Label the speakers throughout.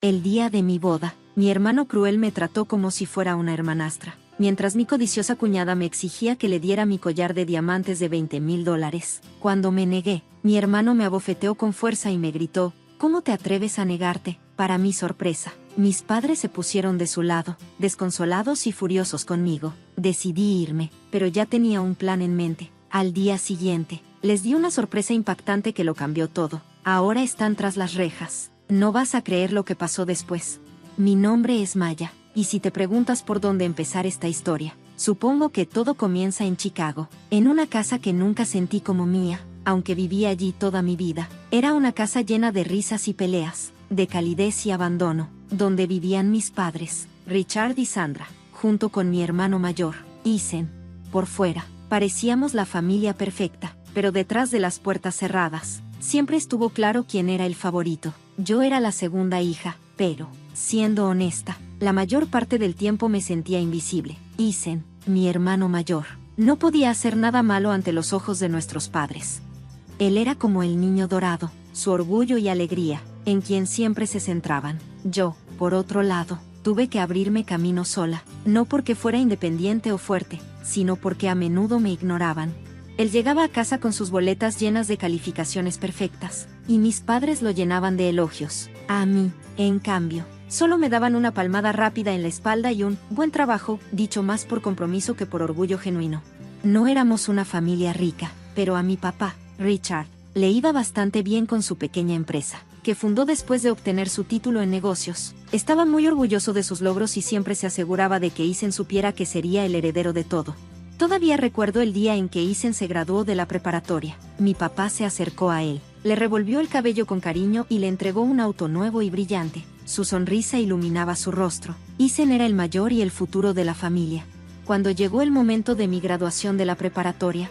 Speaker 1: El día de mi boda, mi hermano cruel me trató como si fuera una hermanastra, mientras mi codiciosa cuñada me exigía que le diera mi collar de diamantes de $20,000. Cuando me negué, mi hermano me abofeteó con fuerza y me gritó: ¿cómo te atreves a negarte? Para mi sorpresa, mis padres se pusieron de su lado, desconsolados y furiosos conmigo. Decidí irme, pero ya tenía un plan en mente. Al día siguiente, les di una sorpresa impactante que lo cambió todo. Ahora están tras las rejas. No vas a creer lo que pasó después. Mi nombre es Maya, y si te preguntas por dónde empezar esta historia, supongo que todo comienza en Chicago, en una casa que nunca sentí como mía, aunque viví allí toda mi vida. Era una casa llena de risas y peleas, de calidez y abandono, donde vivían mis padres, Richard y Sandra, junto con mi hermano mayor, Ethan. Por fuera, parecíamos la familia perfecta, pero detrás de las puertas cerradas, siempre estuvo claro quién era el favorito. Yo era la segunda hija, pero, siendo honesta, la mayor parte del tiempo me sentía invisible. Ethan, mi hermano mayor, no podía hacer nada malo ante los ojos de nuestros padres. Él era como el niño dorado, su orgullo y alegría, en quien siempre se centraban. Yo, por otro lado, tuve que abrirme camino sola, no porque fuera independiente o fuerte, sino porque a menudo me ignoraban. Él llegaba a casa con sus boletas llenas de calificaciones perfectas, y mis padres lo llenaban de elogios. A mí, en cambio, solo me daban una palmada rápida en la espalda y un «buen trabajo», dicho más por compromiso que por orgullo genuino. No éramos una familia rica, pero a mi papá, Richard, le iba bastante bien con su pequeña empresa, que fundó después de obtener su título en negocios. Estaba muy orgulloso de sus logros y siempre se aseguraba de que Ethan supiera que sería el heredero de todo. Todavía recuerdo el día en que Ethan se graduó de la preparatoria. Mi papá se acercó a él, le revolvió el cabello con cariño y le entregó un auto nuevo y brillante. Su sonrisa iluminaba su rostro. Ethan era el mayor y el futuro de la familia. Cuando llegó el momento de mi graduación de la preparatoria,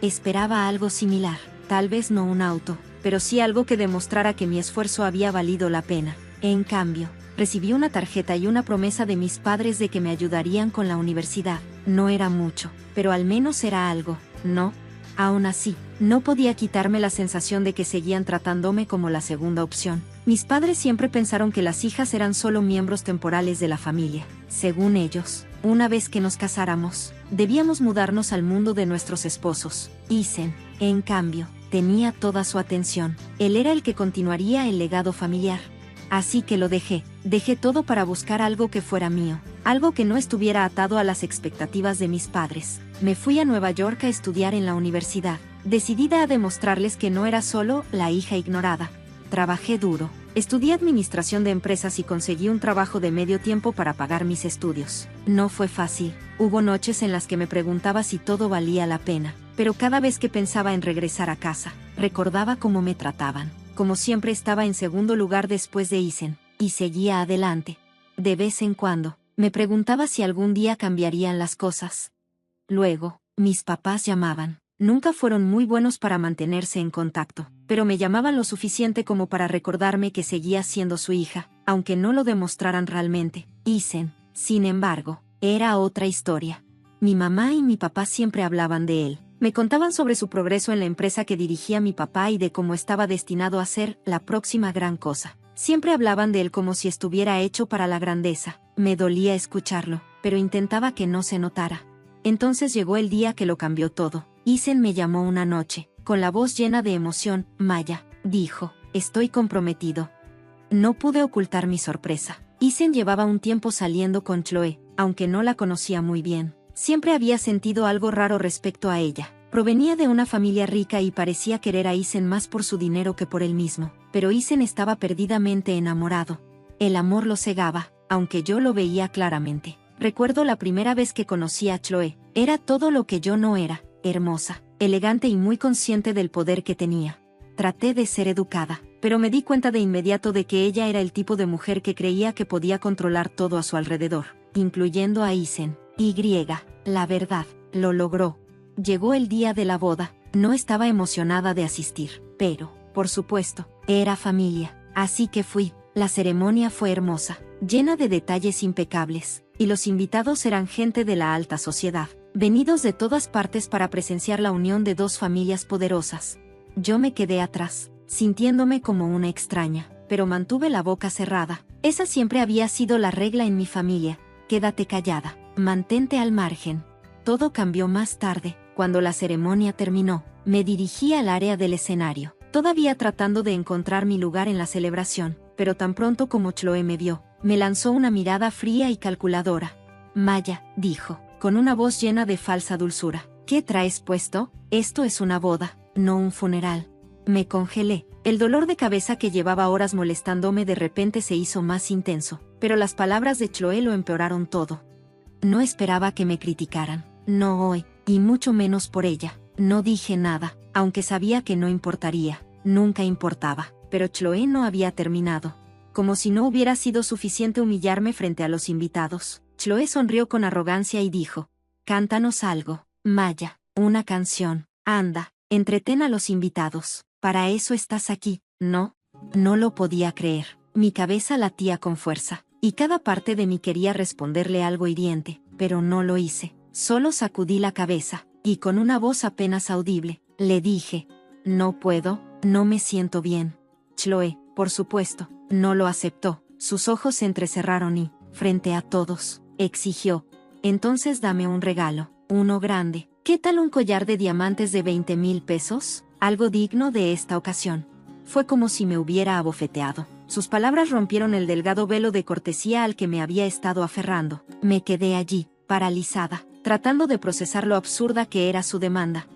Speaker 1: esperaba algo similar, tal vez no un auto, pero sí algo que demostrara que mi esfuerzo había valido la pena. En cambio, recibí una tarjeta y una promesa de mis padres de que me ayudarían con la universidad. No era mucho, pero al menos era algo, ¿no? Aún así, no podía quitarme la sensación de que seguían tratándome como la segunda opción. Mis padres siempre pensaron que las hijas eran solo miembros temporales de la familia. Según ellos, una vez que nos casáramos, debíamos mudarnos al mundo de nuestros esposos. Ethan, en cambio, tenía toda su atención. Él era el que continuaría el legado familiar. Así que lo dejé todo para buscar algo que fuera mío, algo que no estuviera atado a las expectativas de mis padres. Me fui a Nueva York a estudiar en la universidad, decidida a demostrarles que no era solo la hija ignorada. Trabajé duro, estudié administración de empresas y conseguí un trabajo de medio tiempo para pagar mis estudios. No fue fácil, hubo noches en las que me preguntaba si todo valía la pena, pero cada vez que pensaba en regresar a casa, recordaba cómo me trataban. Como siempre estaba en segundo lugar después de Ethan, y seguía adelante. De vez en cuando, me preguntaba si algún día cambiarían las cosas. Luego, mis papás llamaban. Nunca fueron muy buenos para mantenerse en contacto, pero me llamaban lo suficiente como para recordarme que seguía siendo su hija, aunque no lo demostraran realmente. Ethan, sin embargo, era otra historia. Mi mamá y mi papá siempre hablaban de él. Me contaban sobre su progreso en la empresa que dirigía mi papá y de cómo estaba destinado a ser la próxima gran cosa. Siempre hablaban de él como si estuviera hecho para la grandeza. Me dolía escucharlo, pero intentaba que no se notara. Entonces llegó el día que lo cambió todo. Ethan me llamó una noche, con la voz llena de emoción. Maya, dijo, estoy comprometido. No pude ocultar mi sorpresa. Ethan llevaba un tiempo saliendo con Chloe, aunque no la conocía muy bien. Siempre había sentido algo raro respecto a ella. Provenía de una familia rica y parecía querer a Ethan más por su dinero que por él mismo, pero Ethan estaba perdidamente enamorado. El amor lo cegaba, aunque yo lo veía claramente. Recuerdo la primera vez que conocí a Chloe. Era todo lo que yo no era, hermosa, elegante y muy consciente del poder que tenía. Traté de ser educada, pero me di cuenta de inmediato de que ella era el tipo de mujer que creía que podía controlar todo a su alrededor, incluyendo a Ethan. La verdad, lo logró. Llegó el día de la boda. No estaba emocionada de asistir, pero, por supuesto, era familia, así que fui. La ceremonia fue hermosa, llena de detalles impecables, y los invitados eran gente de la alta sociedad, venidos de todas partes para presenciar la unión de dos familias poderosas. Yo me quedé atrás, sintiéndome como una extraña, pero mantuve la boca cerrada. Esa siempre había sido la regla en mi familia. Quédate callada, mantente al margen. Todo cambió más tarde, cuando la ceremonia terminó. Me dirigí al área del escenario, todavía tratando de encontrar mi lugar en la celebración, pero tan pronto como Chloe me vio, me lanzó una mirada fría y calculadora. Maya, dijo, con una voz llena de falsa dulzura, ¿qué traes puesto? Esto es una boda, no un funeral. Me congelé. El dolor de cabeza que llevaba horas molestándome de repente se hizo más intenso, pero las palabras de Chloe lo empeoraron todo. No esperaba que me criticaran, no hoy, y mucho menos por ella. No dije nada, aunque sabía que no importaría, nunca importaba, pero Chloe no había terminado. Como si no hubiera sido suficiente humillarme frente a los invitados, Chloe sonrió con arrogancia y dijo, cántanos algo, Maya, una canción, anda, entretén a los invitados, para eso estás aquí, ¿no? No lo podía creer, mi cabeza latía con fuerza, y cada parte de mí quería responderle algo hiriente, pero no lo hice, solo sacudí la cabeza, y con una voz apenas audible, le dije, no puedo, no me siento bien. Chloe, por supuesto, no lo aceptó, sus ojos se entrecerraron y, frente a todos, exigió, entonces dame un regalo, uno grande. ¿Qué tal un collar de diamantes de 20,000 pesos? Algo digno de esta ocasión. Fue como si me hubiera abofeteado. Sus palabras rompieron el delgado velo de cortesía al que me había estado aferrando. Me quedé allí, paralizada, tratando de procesar lo absurda que era su demanda.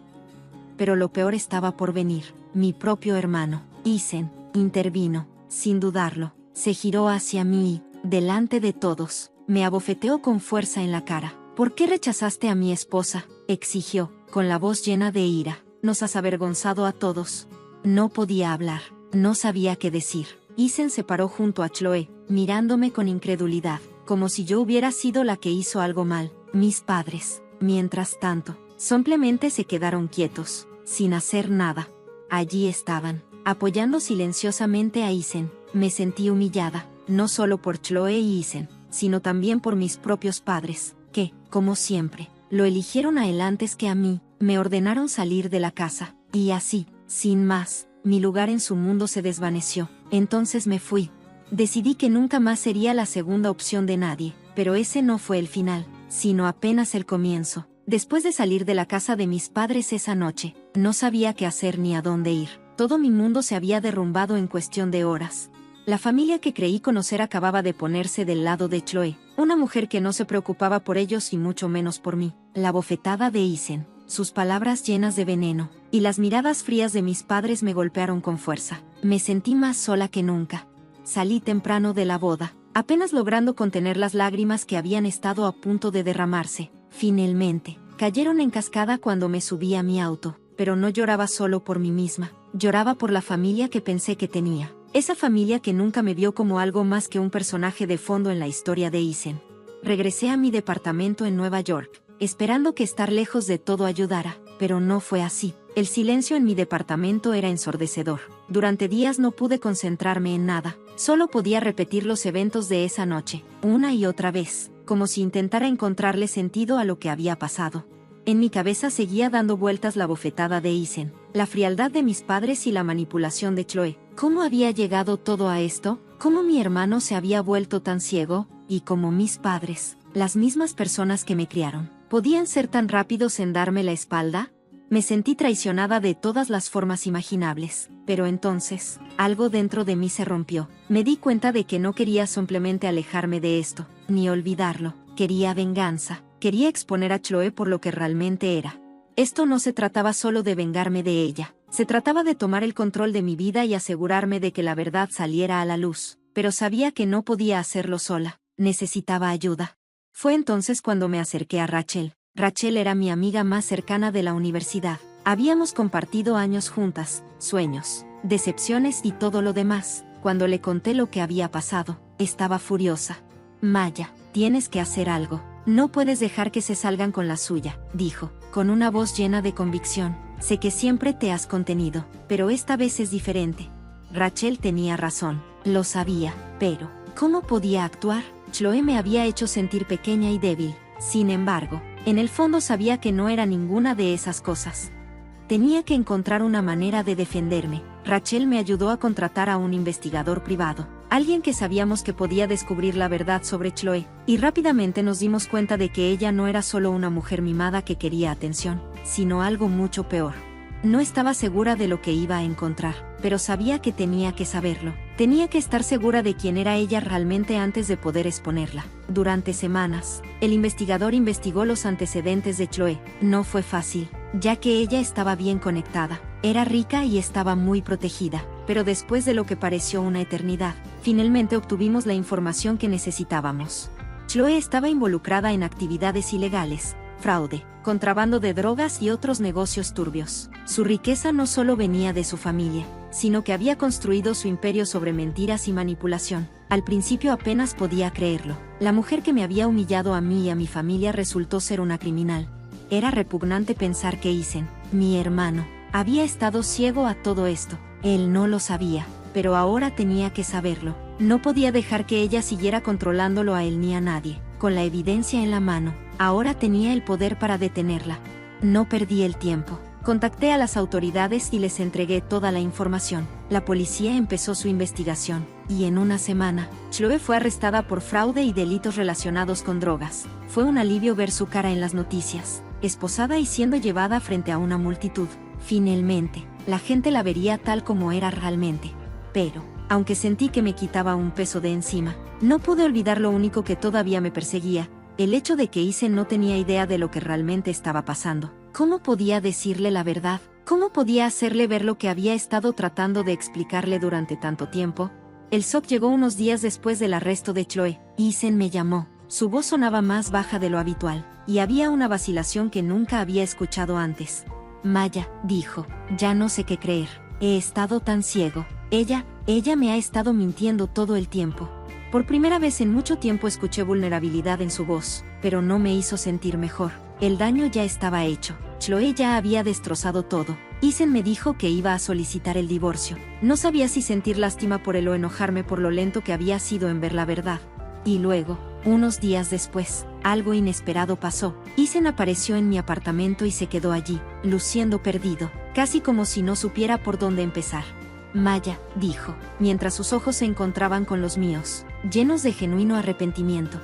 Speaker 1: Pero lo peor estaba por venir. Mi propio hermano, Isen, intervino, sin dudarlo. Se giró hacia mí y, delante de todos, me abofeteó con fuerza en la cara. ¿Por qué rechazaste a mi esposa?, exigió, con la voz llena de ira. Nos has avergonzado a todos. No podía hablar, no sabía qué decir. Isen se paró junto a Chloe, mirándome con incredulidad, como si yo hubiera sido la que hizo algo mal. Mis padres, mientras tanto, simplemente se quedaron quietos, sin hacer nada. Allí estaban, apoyando silenciosamente a Isen. Me sentí humillada, no solo por Chloe y Isen, sino también por mis propios padres, que, como siempre, lo eligieron a él antes que a mí. Me ordenaron salir de la casa, y así, sin más, mi lugar en su mundo se desvaneció. Entonces me fui. Decidí que nunca más sería la segunda opción de nadie, pero ese no fue el final, sino apenas el comienzo. Después de salir de la casa de mis padres esa noche, no sabía qué hacer ni a dónde ir. Todo mi mundo se había derrumbado en cuestión de horas. La familia que creí conocer acababa de ponerse del lado de Chloe, una mujer que no se preocupaba por ellos y mucho menos por mí. La bofetada de Isen, sus palabras llenas de veneno, y las miradas frías de mis padres me golpearon con fuerza. Me sentí más sola que nunca. Salí temprano de la boda, apenas logrando contener las lágrimas que habían estado a punto de derramarse. Finalmente, cayeron en cascada cuando me subí a mi auto, pero no lloraba solo por mí misma, lloraba por la familia que pensé que tenía. Esa familia que nunca me vio como algo más que un personaje de fondo en la historia de Isen. Regresé a mi departamento en Nueva York, esperando que estar lejos de todo ayudara, pero no fue así. El silencio en mi departamento era ensordecedor. Durante días no pude concentrarme en nada, solo podía repetir los eventos de esa noche, una y otra vez, como si intentara encontrarle sentido a lo que había pasado. En mi cabeza seguía dando vueltas la bofetada de Isen, la frialdad de mis padres y la manipulación de Chloe. ¿Cómo había llegado todo a esto? ¿Cómo mi hermano se había vuelto tan ciego? Y cómo mis padres, las mismas personas que me criaron, podían ser tan rápidos en darme la espalda. Me sentí traicionada de todas las formas imaginables, pero entonces, algo dentro de mí se rompió. Me di cuenta de que no quería simplemente alejarme de esto, ni olvidarlo. Quería venganza, quería exponer a Chloe por lo que realmente era. Esto no se trataba solo de vengarme de ella, se trataba de tomar el control de mi vida y asegurarme de que la verdad saliera a la luz, pero sabía que no podía hacerlo sola, necesitaba ayuda. Fue entonces cuando me acerqué a Rachel. Rachel era mi amiga más cercana de la universidad. Habíamos compartido años juntas, sueños, decepciones y todo lo demás. Cuando le conté lo que había pasado, estaba furiosa. Maya, tienes que hacer algo. No puedes dejar que se salgan con la suya, dijo, con una voz llena de convicción. Sé que siempre te has contenido, pero esta vez es diferente. Rachel tenía razón, lo sabía, pero ¿cómo podía actuar? Chloe me había hecho sentir pequeña y débil. Sin embargo, en el fondo sabía que no era ninguna de esas cosas. Tenía que encontrar una manera de defenderme. Rachel me ayudó a contratar a un investigador privado. alguien que sabíamos que podía descubrir la verdad sobre Chloe, y rápidamente nos dimos cuenta de que ella no era solo una mujer mimada que quería atención, sino algo mucho peor. No estaba segura de lo que iba a encontrar, pero sabía que tenía que saberlo. Tenía que estar segura de quién era ella realmente antes de poder exponerla. Durante semanas, el investigador investigó los antecedentes de Chloe. No fue fácil, ya que ella estaba bien conectada, era rica y estaba muy protegida. Pero después de lo que pareció una eternidad, finalmente obtuvimos la información que necesitábamos. Chloe estaba involucrada en actividades ilegales, fraude, contrabando de drogas y otros negocios turbios. Su riqueza no solo venía de su familia, sino que había construido su imperio sobre mentiras y manipulación. Al principio apenas podía creerlo. La mujer que me había humillado a mí y a mi familia resultó ser una criminal. Era repugnante pensar que Ethan, mi hermano, había estado ciego a todo esto. Él no lo sabía, pero ahora tenía que saberlo. No podía dejar que ella siguiera controlándolo a él ni a nadie. Con la evidencia en la mano, ahora tenía el poder para detenerla. No perdí el tiempo. Contacté a las autoridades y les entregué toda la información. La policía empezó su investigación, y en una semana, Chloe fue arrestada por fraude y delitos relacionados con drogas. Fue un alivio ver su cara en las noticias, esposada y siendo llevada frente a una multitud. Finalmente, la gente la vería tal como era realmente. Pero, aunque sentí que me quitaba un peso de encima, no pude olvidar lo único que todavía me perseguía, el hecho de que Ethan no tenía idea de lo que realmente estaba pasando. ¿Cómo podía decirle la verdad? ¿Cómo podía hacerle ver lo que había estado tratando de explicarle durante tanto tiempo? El shock llegó unos días después del arresto de Chloe. Ethan me llamó. Su voz sonaba más baja de lo habitual, y había una vacilación que nunca había escuchado antes. Maya, dijo, ya no sé qué creer. He estado tan ciego. Ella me ha estado mintiendo todo el tiempo. Por primera vez en mucho tiempo escuché vulnerabilidad en su voz, pero no me hizo sentir mejor. El daño ya estaba hecho. Chloe ya había destrozado todo. Ethan me dijo que iba a solicitar el divorcio. No sabía si sentir lástima por él o enojarme por lo lento que había sido en ver la verdad. Y luego, unos días después, algo inesperado pasó. Ethan apareció en mi apartamento y se quedó allí, luciendo perdido, casi como si no supiera por dónde empezar. Maya, dijo, mientras sus ojos se encontraban con los míos, llenos de genuino arrepentimiento.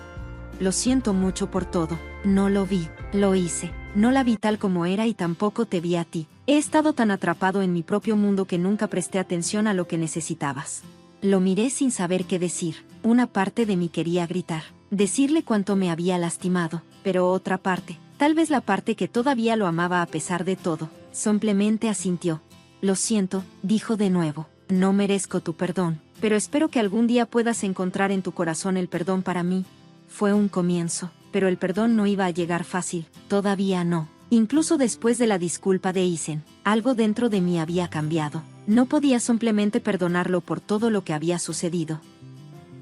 Speaker 1: Lo siento mucho por todo. No lo vi, lo hice. No la vi tal como era y tampoco te vi a ti. He estado tan atrapado en mi propio mundo que nunca presté atención a lo que necesitabas. Lo miré sin saber qué decir. Una parte de mí quería gritar, decirle cuánto me había lastimado, pero otra parte, tal vez la parte que todavía lo amaba a pesar de todo, simplemente asintió. Lo siento, dijo de nuevo. No merezco tu perdón, pero espero que algún día puedas encontrar en tu corazón el perdón para mí. Fue un comienzo, pero el perdón no iba a llegar fácil, todavía no. Incluso después de la disculpa de Ethan, algo dentro de mí había cambiado. No podía simplemente perdonarlo por todo lo que había sucedido.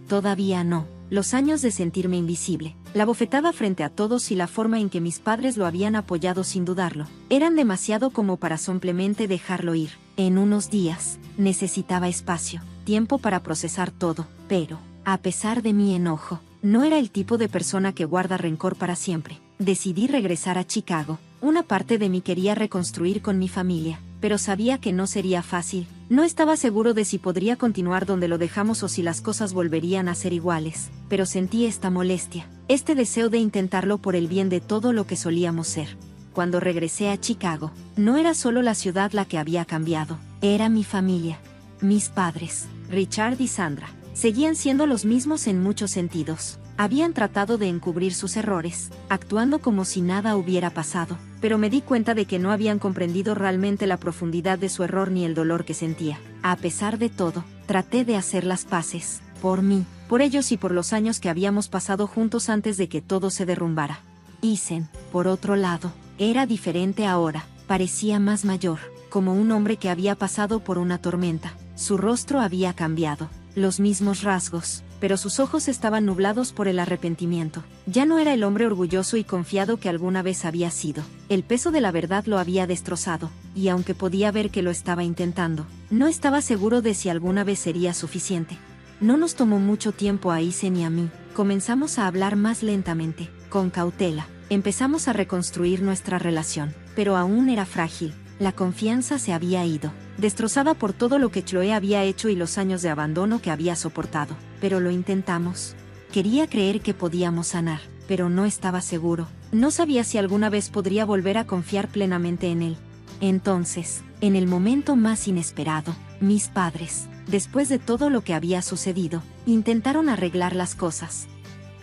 Speaker 1: Todavía no. Los años de sentirme invisible, la bofetada frente a todos y la forma en que mis padres lo habían apoyado sin dudarlo, eran demasiado como para simplemente dejarlo ir. En unos días, necesitaba espacio, tiempo para procesar todo, pero, a pesar de mi enojo, no era el tipo de persona que guarda rencor para siempre. Decidí regresar a Chicago. Una parte de mí quería reconstruir con mi familia, pero sabía que no sería fácil. No estaba seguro de si podría continuar donde lo dejamos o si las cosas volverían a ser iguales, pero sentí esta molestia, este deseo de intentarlo por el bien de todo lo que solíamos ser. Cuando regresé a Chicago, no era solo la ciudad la que había cambiado, era mi familia. Mis padres, Richard y Sandra, seguían siendo los mismos en muchos sentidos. Habían tratado de encubrir sus errores, actuando como si nada hubiera pasado, pero me di cuenta de que no habían comprendido realmente la profundidad de su error ni el dolor que sentía. A pesar de todo, traté de hacer las paces, por mí, por ellos y por los años que habíamos pasado juntos antes de que todo se derrumbara. Ethan, por otro lado, era diferente ahora, parecía más mayor, como un hombre que había pasado por una tormenta. Su rostro había cambiado, los mismos rasgos, pero sus ojos estaban nublados por el arrepentimiento. Ya no era el hombre orgulloso y confiado que alguna vez había sido. El peso de la verdad lo había destrozado, y aunque podía ver que lo estaba intentando, no estaba seguro de si alguna vez sería suficiente. No nos tomó mucho tiempo a Ethan y a mí. Comenzamos a hablar más lentamente, con cautela. Empezamos a reconstruir nuestra relación, pero aún era frágil. La confianza se había ido. destrozada por todo lo que Chloe había hecho y los años de abandono que había soportado. Pero lo intentamos. Quería creer que podíamos sanar, pero no estaba seguro. No sabía si alguna vez podría volver a confiar plenamente en él. Entonces, en el momento más inesperado, mis padres, después de todo lo que había sucedido, intentaron arreglar las cosas.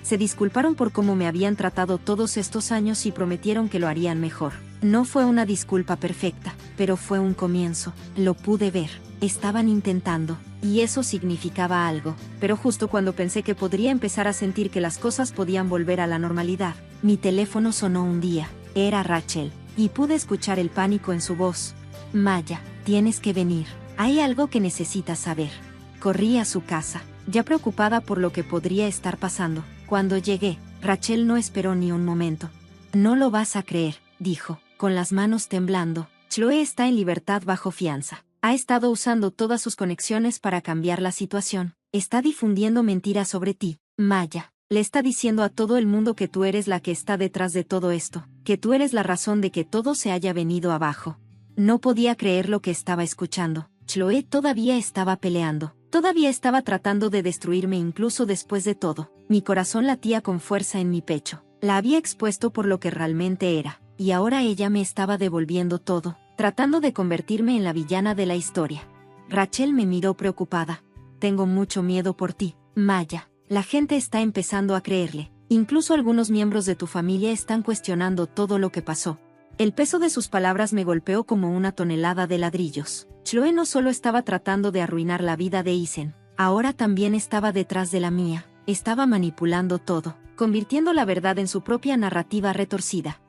Speaker 1: Se disculparon por cómo me habían tratado todos estos años y prometieron que lo harían mejor. No fue una disculpa perfecta, pero fue un comienzo. Lo pude ver. Estaban intentando, y eso significaba algo. Pero justo cuando pensé que podría empezar a sentir que las cosas podían volver a la normalidad, mi teléfono sonó un día. Era Rachel, y pude escuchar el pánico en su voz. Maya, tienes que venir. Hay algo que necesitas saber. Corrí a su casa, ya preocupada por lo que podría estar pasando. Cuando llegué, Rachel no esperó ni un momento. No lo vas a creer, dijo, con las manos temblando. Chloe está en libertad bajo fianza. Ha estado usando todas sus conexiones para cambiar la situación. Está difundiendo mentiras sobre ti, Maya. Le está diciendo a todo el mundo que tú eres la que está detrás de todo esto, que tú eres la razón de que todo se haya venido abajo. No podía creer lo que estaba escuchando. Chloe todavía estaba peleando. Todavía estaba tratando de destruirme incluso después de todo. Mi corazón latía con fuerza en mi pecho. La había expuesto por lo que realmente era, y ahora ella me estaba devolviendo todo, tratando de convertirme en la villana de la historia. Rachel me miró preocupada. Tengo mucho miedo por ti, Maya. La gente está empezando a creerle. Incluso algunos miembros de tu familia están cuestionando todo lo que pasó. El peso de sus palabras me golpeó como una tonelada de ladrillos. Chloe no solo estaba tratando de arruinar la vida de Isen, ahora también estaba detrás de la mía. Estaba manipulando todo, convirtiendo la verdad en su propia narrativa retorcida.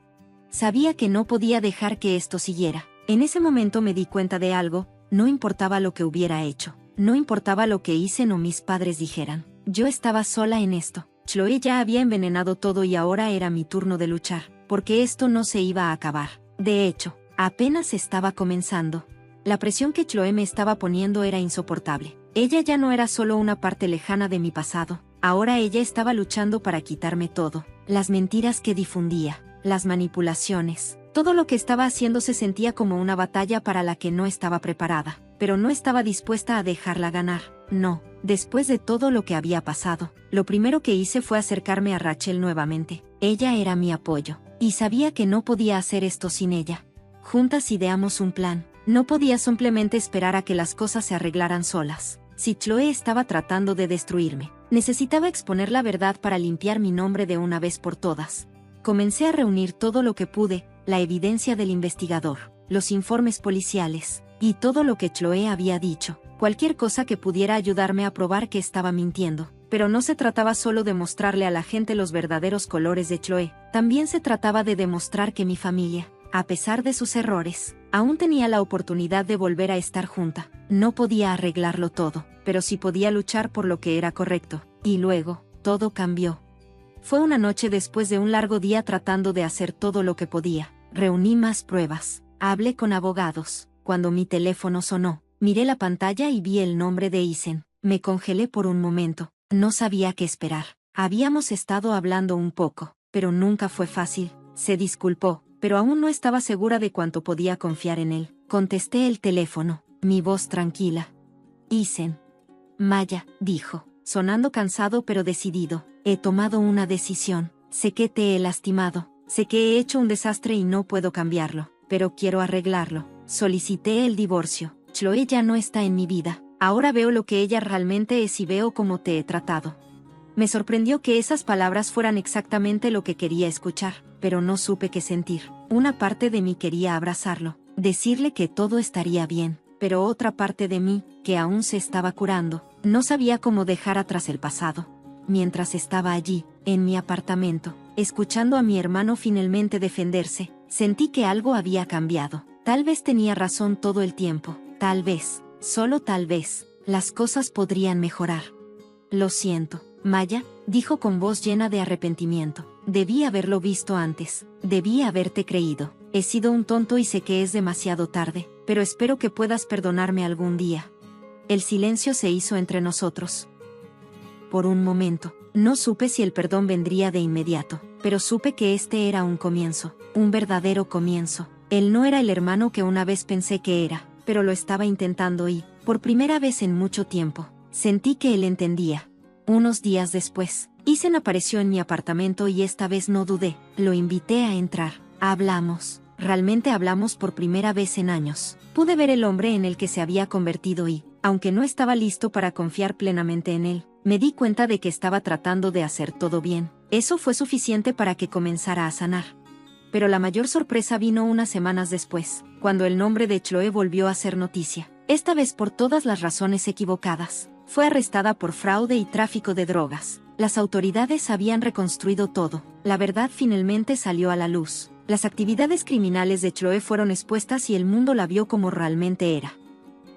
Speaker 1: Sabía que no podía dejar que esto siguiera. En ese momento me di cuenta de algo. No importaba lo que hubiera hecho. No importaba lo que Isen o mis padres dijeran. Yo estaba sola en esto. Chloe ya había envenenado todo y ahora era mi turno de luchar, porque esto no se iba a acabar. De hecho, apenas estaba comenzando. La presión que Chloe me estaba poniendo era insoportable. Ella ya no era solo una parte lejana de mi pasado. Ahora ella estaba luchando para quitarme todo. Las mentiras que difundía, las manipulaciones. Todo lo que estaba haciendo se sentía como una batalla para la que no estaba preparada, pero no estaba dispuesta a dejarla ganar. No, después de todo lo que había pasado, lo primero que hice fue acercarme a Rachel nuevamente. Ella era mi apoyo, y sabía que no podía hacer esto sin ella. Juntas ideamos un plan. No podía simplemente esperar a que las cosas se arreglaran solas. Si Chloe estaba tratando de destruirme, necesitaba exponer la verdad para limpiar mi nombre de una vez por todas. Comencé a reunir todo lo que pude, la evidencia del investigador, los informes policiales, y todo lo que Chloe había dicho, cualquier cosa que pudiera ayudarme a probar que estaba mintiendo. Pero no se trataba solo de mostrarle a la gente los verdaderos colores de Chloe, también se trataba de demostrar que mi familia, a pesar de sus errores, aún tenía la oportunidad de volver a estar junta. No podía arreglarlo todo, pero sí podía luchar por lo que era correcto. Y luego, todo cambió. Fue una noche después de un largo día tratando de hacer todo lo que podía. Reuní más pruebas. Hablé con abogados. Cuando mi teléfono sonó, miré la pantalla y vi el nombre de Isen. Me congelé por un momento. No sabía qué esperar. Habíamos estado hablando un poco, pero nunca fue fácil. Se disculpó, pero aún no estaba segura de cuánto podía confiar en él. Contesté el teléfono, mi voz tranquila. Isen. Maya, dijo, sonando cansado pero decidido. He tomado una decisión. Sé que te he lastimado. Sé que he hecho un desastre y no puedo cambiarlo, pero quiero arreglarlo. Solicité el divorcio. Chloe ya no está en mi vida. Ahora veo lo que ella realmente es y veo cómo te he tratado. Me sorprendió que esas palabras fueran exactamente lo que quería escuchar, pero no supe qué sentir. Una parte de mí quería abrazarlo, decirle que todo estaría bien, pero otra parte de mí, que aún se estaba curando, no sabía cómo dejar atrás el pasado. Mientras estaba allí, en mi apartamento, escuchando a mi hermano finalmente defenderse, sentí que algo había cambiado. Tal vez tenía razón todo el tiempo, tal vez, solo tal vez, las cosas podrían mejorar. Lo siento, Maya, dijo con voz llena de arrepentimiento. Debí haberlo visto antes, debí haberte creído. He sido un tonto y sé que es demasiado tarde, pero espero que puedas perdonarme algún día. El silencio se hizo entre nosotros. Por un momento, no supe si el perdón vendría de inmediato, pero supe que este era un comienzo, un verdadero comienzo. Él no era el hermano que una vez pensé que era, pero lo estaba intentando y, por primera vez en mucho tiempo, sentí que él entendía. Unos días después, Ethan apareció en mi apartamento y esta vez no dudé, lo invité a entrar. Hablamos. Realmente hablamos por primera vez en años. Pude ver el hombre en el que se había convertido y, aunque no estaba listo para confiar plenamente en él, me di cuenta de que estaba tratando de hacer todo bien. Eso fue suficiente para que comenzara a sanar. Pero la mayor sorpresa vino unas semanas después, cuando el nombre de Chloe volvió a ser noticia. Esta vez por todas las razones equivocadas. Fue arrestada por fraude y tráfico de drogas. Las autoridades habían reconstruido todo. La verdad finalmente salió a la luz. Las actividades criminales de Chloe fueron expuestas y el mundo la vio como realmente era.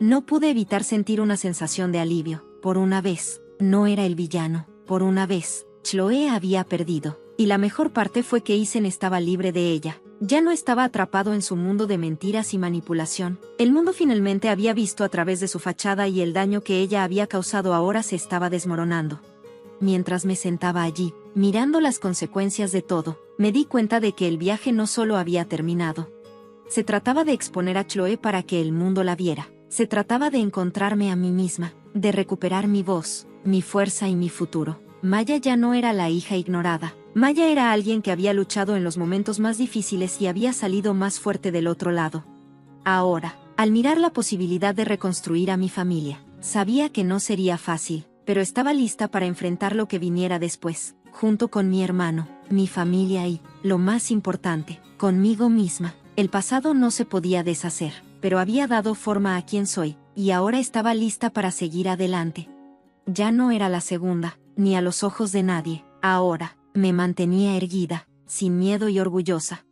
Speaker 1: No pude evitar sentir una sensación de alivio. Por una vez, no era el villano. Por una vez, Chloe había perdido. Y la mejor parte fue que Ethan estaba libre de ella. Ya no estaba atrapado en su mundo de mentiras y manipulación. El mundo finalmente había visto a través de su fachada y el daño que ella había causado ahora se estaba desmoronando. Mientras me sentaba allí, mirando las consecuencias de todo, me di cuenta de que el viaje no solo había terminado. Se trataba de exponer a Chloe para que el mundo la viera. Se trataba de encontrarme a mí misma, de recuperar mi voz, mi fuerza y mi futuro. Maya ya no era la hija ignorada. Maya era alguien que había luchado en los momentos más difíciles y había salido más fuerte del otro lado. Ahora, al mirar la posibilidad de reconstruir a mi familia, sabía que no sería fácil, pero estaba lista para enfrentar lo que viniera después, junto con mi hermano, mi familia y, lo más importante, conmigo misma. El pasado no se podía deshacer, pero había dado forma a quien soy, y ahora estaba lista para seguir adelante. Ya no era la segunda, ni a los ojos de nadie. Ahora, me mantenía erguida, sin miedo y orgullosa.